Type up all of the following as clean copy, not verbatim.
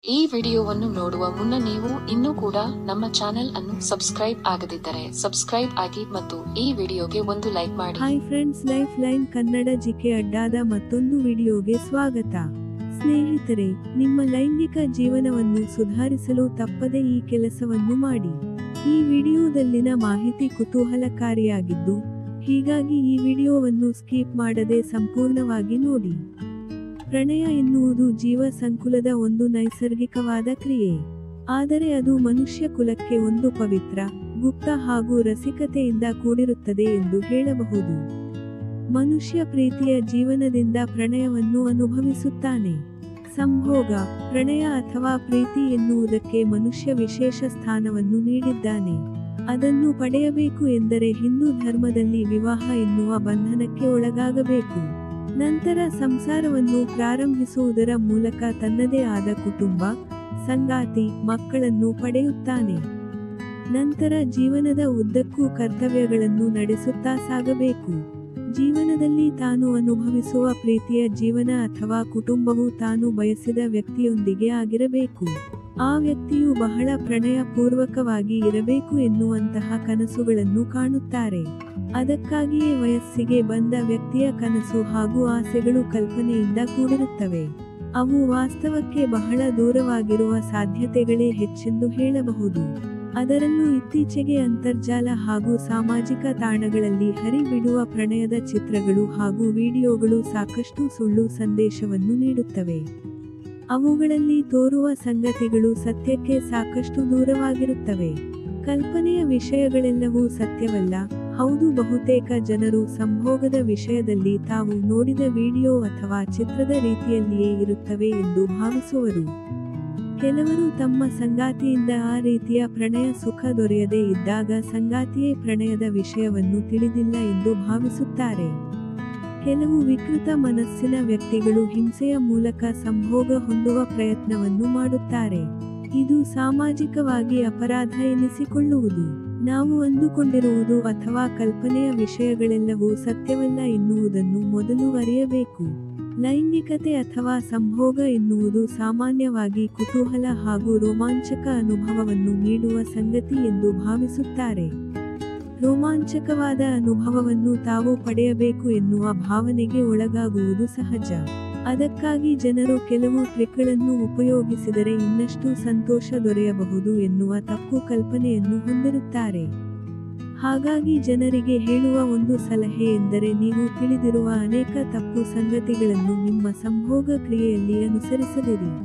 ಈ ವಿಡಿಯೋವನ್ನು ನೋಡುವ ಮುನ್ನ ನೀವು ಇನ್ನೂ ಕೂಡ ನಮ್ಮ ಚಾನೆಲ್ ಅನ್ನು ಸಬ್ಸ್ಕ್ರೈಬ್ ಆಗದಿದ್ದರೆ ಸಬ್ಸ್ಕ್ರೈಬ್ ಆಗಿ ಮತ್ತು ಈ ವಿಡಿಯೋಗೆ ಒಂದು ಲೈಕ್ ಮಾಡಿ. Hi friends, lifeline Kannada GK ಅಡ್ಡಾದ ಮತ್ತೊಂದು ವಿಡಿಯೋಗೆ ಸ್ವಾಗತ. ಸ್ನೇಹಿತರೆ, ನಿಮ್ಮ ಲೈಂಗಿಕ ಜೀವನವನ್ನು ಸುಧಾರಿಸಲು ತಪ್ಪದೆ ಈ ಕೆಲಸವನ್ನು ಮಾಡಿ. ಈ ವಿಡಿಯೋದಲ್ಲಿನ ಮಾಹಿತಿ ಕುತೂಹಲಕಾರಿಯಾಗಿದ್ದು, ಹೀಗಾಗಿ ಈ ವಿಡಿಯೋವನ್ನು ಸ್ಕಿಪ್ ಮಾಡದೆ ಸಂಪೂರ್ಣವಾಗಿ ನೋಡಿ. ಪ್ರಣಯ ಎನ್ನುವುದು ಜೀವ ಸಂಕುಲದ ಒಂದು ನೈಸರ್ಗಿಕವಾದ ಕ್ರಿಯೆ. ಆದರೆ ಅದು ಮನುಷ್ಯ ಕುಲಕ್ಕೆ ಒಂದು ಪವಿತ್ರ, ಗುಪ್ತ ಹಾಗೂ ರಸಿಕತೆಯಿಂದ ಕೂಡಿರುತ್ತದೆ ಎಂದು ಹೇಳಬಹುದು. ಮನುಷ್ಯ ಪ್ರೀತಿಯ ಜೀವನದಿಂದ ಪ್ರಣಯವನ್ನು ಅನುಭವಿಸುತ್ತಾನೆ. ಸಂಭೋಗ, ಪ್ರಣಯ ಅಥವಾ ಪ್ರೀತಿ ಎನ್ನುವುದಕ್ಕೆ ಮನುಷ್ಯ ವಿಶೇಷ ಸ್ಥಾನವನ್ನು ನೀಡಿದ್ದಾನೆ. ಅದನ್ನು ಪಡೆಯಬೇಕು ಎಂದರೆ ಹಿಂದೂ ಧರ್ಮದಲ್ಲಿ ವಿವಾಹ ಎನ್ನುವ ಬಂಧನಕ್ಕೆ ಒಳಗಾಗಬೇಕು. ನಂತರ ಸಂಸಾರವನ್ನು ಪ್ರಾರಂಭಿಸುವುದರ ಮೂಲಕ ತನ್ನದೇ ಆದ ಕುಟುಂಬ, ಸಂಗಾತಿ, ಮಕ್ಕಳನ್ನು ಪಡೆಯುತ್ತಾನೆ. ನಂತರ ಜೀವನದ ಉದ್ದಕ್ಕೂ ಕರ್ತವ್ಯಗಳನ್ನು ನಡೆಸುತ್ತಾ ಸಾಗಬೇಕು. ಜೀವನದಲ್ಲಿ ತಾನು ಅನುಭವಿಸುವ ಪ್ರೀತಿಯ ಜೀವನ ಅಥವಾ ಕುಟುಂಬವು ತಾನು ಬಯಸಿದ ವ್ಯಕ್ತಿಯೊಂದಿಗೆ ಆಗಿರಬೇಕು. ಆ ವ್ಯಕ್ತಿಯು ಬಹಳ ಪ್ರಣಯ ಪೂರ್ವಕವಾಗಿ ಇರಬೇಕು ಎನ್ನುವಂತಹ ಕನಸುಗಳನ್ನು ಕಾಣುತ್ತಾರೆ. ಅದಕ್ಕಾಗಿಯೇ ವಯಸ್ಸಿಗೆ ಬಂದ ವ್ಯಕ್ತಿಯ ಕನಸು ಹಾಗೂ ಆಸೆಗಳು ಕಲ್ಪನೆಯಿಂದ ಕೂಡಿರುತ್ತವೆ. ಅವು ವಾಸ್ತವಕ್ಕೆ ಬಹಳ ದೂರವಾಗಿರುವ ಸಾಧ್ಯತೆಗಳೇ ಹೆಚ್ಚೆಂದು ಹೇಳಬಹುದು. ಅದರಲ್ಲೂ ಇತ್ತೀಚೆಗೆ ಅಂತರ್ಜಾಲ ಹಾಗೂ ಸಾಮಾಜಿಕ ತಾಣಗಳಲ್ಲಿ ಹರಿಬಿಡುವ ಪ್ರಣಯದ ಚಿತ್ರಗಳು ಹಾಗೂ ವಿಡಿಯೋಗಳು ಸಾಕಷ್ಟು ಸುಳ್ಳು ಸಂದೇಶವನ್ನು ನೀಡುತ್ತವೆ. ಅವುಗಳಲ್ಲಿ ತೋರುವ ಸಂಗತಿಗಳು ಸತ್ಯಕ್ಕೆ ಸಾಕಷ್ಟು ದೂರವಾಗಿರುತ್ತವೆ. ಕಲ್ಪನೆಯ ವಿಷಯಗಳೆಲ್ಲವೂ ಸತ್ಯವಲ್ಲ. ಹೌದು, ಬಹುತೇಕ ಜನರು ಸಂಭೋಗದ ವಿಷಯದಲ್ಲಿ ತಾವು ನೋಡಿದ ವಿಡಿಯೋ ಅಥವಾ ಚಿತ್ರದ ರೀತಿಯಲ್ಲಿಯೇ ಇರುತ್ತವೆ ಎಂದು ಭಾವಿಸುವರು. ಕೆಲವರು ತಮ್ಮ ಸಂಗಾತಿಯಿಂದ ಆ ರೀತಿಯ ಪ್ರಣಯ ಸುಖ ದೊರೆಯದೇ ಇದ್ದಾಗ ಸಂಗಾತಿಯೇ ಪ್ರಣಯದ ವಿಷಯವನ್ನು ತಿಳಿದಿಲ್ಲ ಎಂದು ಭಾವಿಸುತ್ತಾರೆ. ಕೆಲವು ವಿಕೃತ ಮನಸ್ಸಿನ ವ್ಯಕ್ತಿಗಳು ಹಿಂಸೆಯ ಮೂಲಕ ಸಂಭೋಗ ಹೊಂದುವ ಪ್ರಯತ್ನವನ್ನು ಮಾಡುತ್ತಾರೆ. ಇದು ಸಾಮಾಜಿಕವಾಗಿ ಅಪರಾಧ ಎನಿಸಿಕೊಳ್ಳುವುದು. ನಾವು ಅಂದುಕೊಂಡಿರುವುದು ಅಥವಾ ಕಲ್ಪನೆಯ ವಿಷಯಗಳೆಲ್ಲವೂ ಸತ್ಯವಲ್ಲ ಎನ್ನುವುದನ್ನು ಮೊದಲು ಅರಿಯಬೇಕು. ಲೈಂಗಿಕತೆ ಅಥವಾ ಸಂಭೋಗ ಎನ್ನುವುದು ಸಾಮಾನ್ಯವಾಗಿ ಕುತೂಹಲ ಹಾಗೂ ರೋಮಾಂಚಕ ಅನುಭವವನ್ನು ನೀಡುವ ಸಂಗತಿ ಎಂದು ಭಾವಿಸುತ್ತಾರೆ. ರೋಮಾಂಚಕವಾದ ಅನುಭವವನ್ನು ತಾವು ಪಡೆಯಬೇಕು ಎನ್ನುವ ಭಾವನೆಗೆ ಒಳಗಾಗುವುದು ಸಹಜ. ಅದಕ್ಕಾಗಿ ಜನರು ಕೆಲವು ಟ್ರಿಕ್ಗಳನ್ನು ಉಪಯೋಗಿಸಿದರೆ ಇನ್ನಷ್ಟು ಸಂತೋಷ ದೊರೆಯಬಹುದು ಎನ್ನುವ ತಪ್ಪು ಕಲ್ಪನೆಯನ್ನು ಹೊಂದಿರುತ್ತಾರೆ. ಹಾಗಾಗಿ ಜನರಿಗೆ ಹೇಳುವ ಒಂದು ಸಲಹೆ ಎಂದರೆ, ನೀವು ತಿಳಿದಿರುವ ಅನೇಕ ತಪ್ಪು ಸಂಗತಿಗಳನ್ನು ನಿಮ್ಮ ಸಂಭೋಗ ಕ್ರಿಯೆಯಲ್ಲಿ ಅನುಸರಿಸದಿರಿ.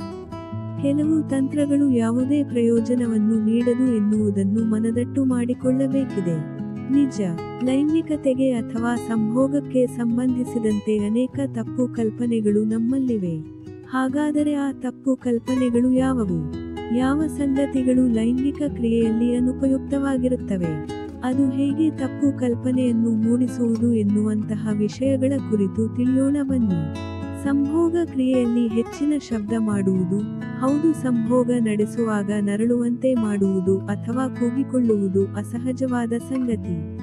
ಕೆಲವು ತಂತ್ರಗಳು ಯಾವುದೇ ಪ್ರಯೋಜನವನ್ನು ನೀಡದು ಎನ್ನುವುದನ್ನು ಮನದಟ್ಟು ಮಾಡಿಕೊಳ್ಳಬೇಕಿದೆ. ನಿಜ, ಲೈಂಗಿಕತೆಗೆ ಅಥವಾ ಸಂಭೋಗಕ್ಕೆ ಸಂಬಂಧಿಸಿದಂತೆ ಅನೇಕ ತಪ್ಪು ಕಲ್ಪನೆಗಳು ನಮ್ಮಲ್ಲಿವೆ. ಹಾಗಾದರೆ ಆ ತಪ್ಪು ಕಲ್ಪನೆಗಳು ಯಾವುವು? ಯಾವ ಸಂಗತಿಗಳು ಲೈಂಗಿಕ ಕ್ರಿಯೆಯಲ್ಲಿ ಅನುಪಯುಕ್ತವಾಗಿರುತ್ತವೆ? ಅದು ಹೇಗೆ ತಪ್ಪು ಕಲ್ಪನೆಯನ್ನು ಮೂಡಿಸುವುದು ಎನ್ನುವಂತಹ ವಿಷಯಗಳ ಕುರಿತು ತಿಳಿಯೋಣ ಬನ್ನಿ. ಸಂಭೋಗ ಕ್ರಿಯೆಯಲ್ಲಿ ಹೆಚ್ಚಿನ ಶಬ್ದ ಮಾಡುವುದು. ಹೌದು, ಸಂಭೋಗ ನಡೆಸುವಾಗ ನರಳುವಂತೆ ಮಾಡುವುದು ಅಥವಾ ಕೂಗಿಕೊಳ್ಳುವುದು ಅಸಹಜವಾದ ಸಂಗತಿ.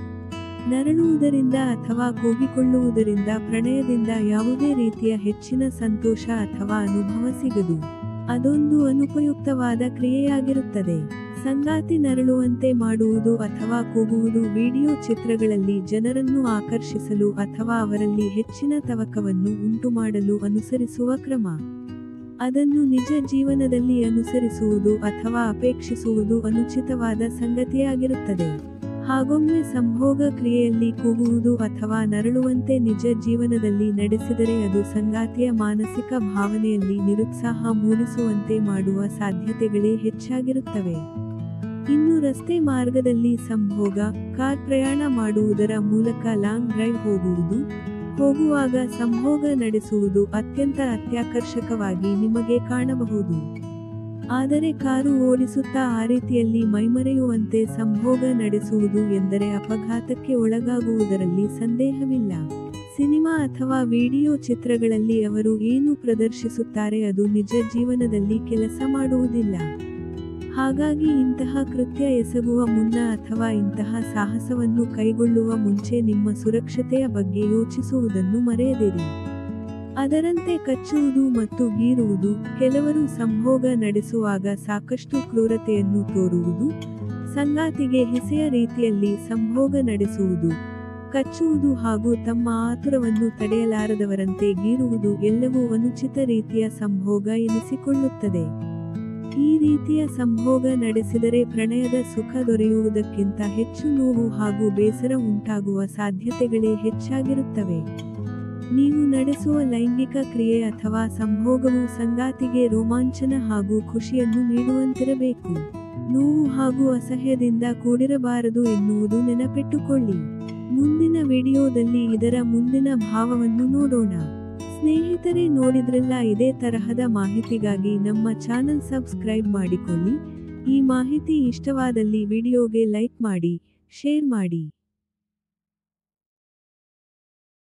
ನರಳುವುದರಿಂದ ಅಥವಾ ಕೂಗಿಕೊಳ್ಳುವುದರಿಂದ ಪ್ರಣಯದಿಂದ ಯಾವುದೇ ರೀತಿಯ ಹೆಚ್ಚಿನ ಸಂತೋಷ ಅಥವಾ ಅನುಭವ ಸಿಗದು. ಅದೊಂದು ಅನುಪಯುಕ್ತವಾದ ಕ್ರಿಯೆಯಾಗಿರುತ್ತದೆ. ಸಂಗಾತಿ ನರಳುವಂತೆ ಮಾಡುವುದು ಅಥವಾ ಕೂಗುವುದು ವಿಡಿಯೋ ಚಿತ್ರಗಳಲ್ಲಿ ಜನರನ್ನು ಆಕರ್ಷಿಸಲು ಅಥವಾ ಅವರಲ್ಲಿ ಹೆಚ್ಚಿನ ತವಕವನ್ನು ಉಂಟುಮಾಡಲು ಅನುಸರಿಸುವ ಕ್ರಮ. ಅದನ್ನು ನಿಜ ಜೀವನದಲ್ಲಿ ಅನುಸರಿಸುವುದು ಅಥವಾ ಅಪೇಕ್ಷಿಸುವುದು ಅನುಚಿತವಾದ ಸಂಗತಿಯಾಗಿರುತ್ತದೆ. ಹಾಗೊಮ್ಮೆ ಸಂಭೋಗ ಕ್ರಿಯೆಯಲ್ಲಿ ಕೂಗುವುದು ಅಥವಾ ನರಳುವಂತೆ ನಿಜ ಜೀವನದಲ್ಲಿ ನಡೆಸಿದರೆ ಅದು ಸಂಗಾತಿಯ ಮಾನಸಿಕ ಭಾವನೆಯಲ್ಲಿ ನಿರುತ್ಸಾಹ ಮೂಡಿಸುವಂತೆ ಮಾಡುವ ಸಾಧ್ಯತೆಗಳೇ ಹೆಚ್ಚಾಗಿರುತ್ತವೆ. ಇನ್ನು ರಸ್ತೆ ಮಾರ್ಗದಲ್ಲಿ ಸಂಭೋಗ, ಕಾರ್ ಪ್ರಯಾಣ ಮಾಡುವುದರ ಮೂಲಕ ಲಾಂಗ್ ಡ್ರೈವ್ ಹೋಗುವಾಗ ಸಂಭೋಗ ನಡೆಸುವುದು ಅತ್ಯಂತ ಅತ್ಯಾಕರ್ಷಕವಾಗಿ ನಿಮಗೆ ಕಾಣಬಹುದು. ಆದರೆ ಕಾರು ಓಡಿಸುತ್ತಾ ಆ ರೀತಿಯಲ್ಲಿ ಮೈಮರೆಯುವಂತೆ ಸಂಭೋಗ ನಡೆಸುವುದು ಎಂದರೆ ಅಪಘಾತಕ್ಕೆ ಒಳಗಾಗುವುದರಲ್ಲಿ ಸಂದೇಹವಿಲ್ಲ. ಸಿನಿಮಾ ಅಥವಾ ವಿಡಿಯೋ ಚಿತ್ರಗಳಲ್ಲಿ ಅವರು ಏನು ಪ್ರದರ್ಶಿಸುತ್ತಾರೆ ಅದು ನಿಜ ಜೀವನದಲ್ಲಿ ಕೆಲಸ ಮಾಡುವುದಿಲ್ಲ. ಹಾಗಾಗಿ ಇಂತಹ ಕೃತ್ಯ ಎಸಗುವ ಮುನ್ನ ಅಥವಾ ಇಂತಹ ಸಾಹಸವನ್ನು ಕೈಗೊಳ್ಳುವ ಮುಂಚೆ ನಿಮ್ಮ ಸುರಕ್ಷತೆಯ ಬಗ್ಗೆ ಯೋಚಿಸುವುದನ್ನು ಮರೆಯದಿರಿ. ಅದರಂತೆ ಕಚ್ಚುವುದು ಮತ್ತು ಗೀರುವುದು, ಕೆಲವರು ಸಂಭೋಗ ನಡೆಸುವಾಗ ಸಾಕಷ್ಟು ಕ್ರೂರತೆಯನ್ನು ತೋರುವುದು, ಸಂಗಾತಿಗೆ ಹಿಸೆಯ ರೀತಿಯಲ್ಲಿ ಸಂಭೋಗ ನಡೆಸುವುದು, ಕಚ್ಚುವುದು ಹಾಗೂ ತಮ್ಮ ಆತುರವನ್ನು ತಡೆಯಲಾರದವರಂತೆ ಗೀರುವುದು ಎಲ್ಲವೂ ಅನುಚಿತ ರೀತಿಯ ಸಂಭೋಗ ಎನಿಸಿಕೊಳ್ಳುತ್ತದೆ. ಈ ರೀತಿಯ ಸಂಭೋಗ ನಡೆಸಿದರೆ ಪ್ರಣಯದ ಸುಖ ದೊರೆಯುವುದಕ್ಕಿಂತ ಹೆಚ್ಚು ನೋವು ಹಾಗೂ ಬೇಸರ ಉಂಟಾಗುವ ಸಾಧ್ಯತೆಗಳೇ ಹೆಚ್ಚಾಗಿರುತ್ತವೆ. ನೀವು ನಡೆಸುವ ಲೈಂಗಿಕ ಕ್ರಿಯೆ ಅಥವಾ ಸಂಭೋಗವು ಸಂಗಾತಿಗೆ ರೋಮಾಂಚನ ಹಾಗೂ ಖುಷಿಯನ್ನು ನೀಡುವಂತಿರಬೇಕು. ನೋವು ಹಾಗೂ ಅಸಹ್ಯದಿಂದ ಕೂಡಿರಬಾರದು ಎನ್ನುವುದು ನೆನಪಿಟ್ಟುಕೊಳ್ಳಿ. ಮುಂದಿನ ವಿಡಿಯೋದಲ್ಲಿ ಇದರ ಮುಂದಿನ ಭಾವವನ್ನು ನೋಡೋಣ. ಸ್ನೇಹಿತರೆ, ನೋಡಿದ್ರಲ್ಲ, ಇದೇ ತರಹದ ಮಾಹಿತಿಗಾಗಿ ನಮ್ಮ ಚಾನಲ್ ಸಬ್ಸ್ಕ್ರೈಬ್ ಮಾಡಿಕೊಳ್ಳಿ. ಈ ಮಾಹಿತಿ ಇಷ್ಟವಾದಲ್ಲಿ ವಿಡಿಯೋಗೆ ಲೈಕ್ ಮಾಡಿ, ಶೇರ್ ಮಾಡಿ.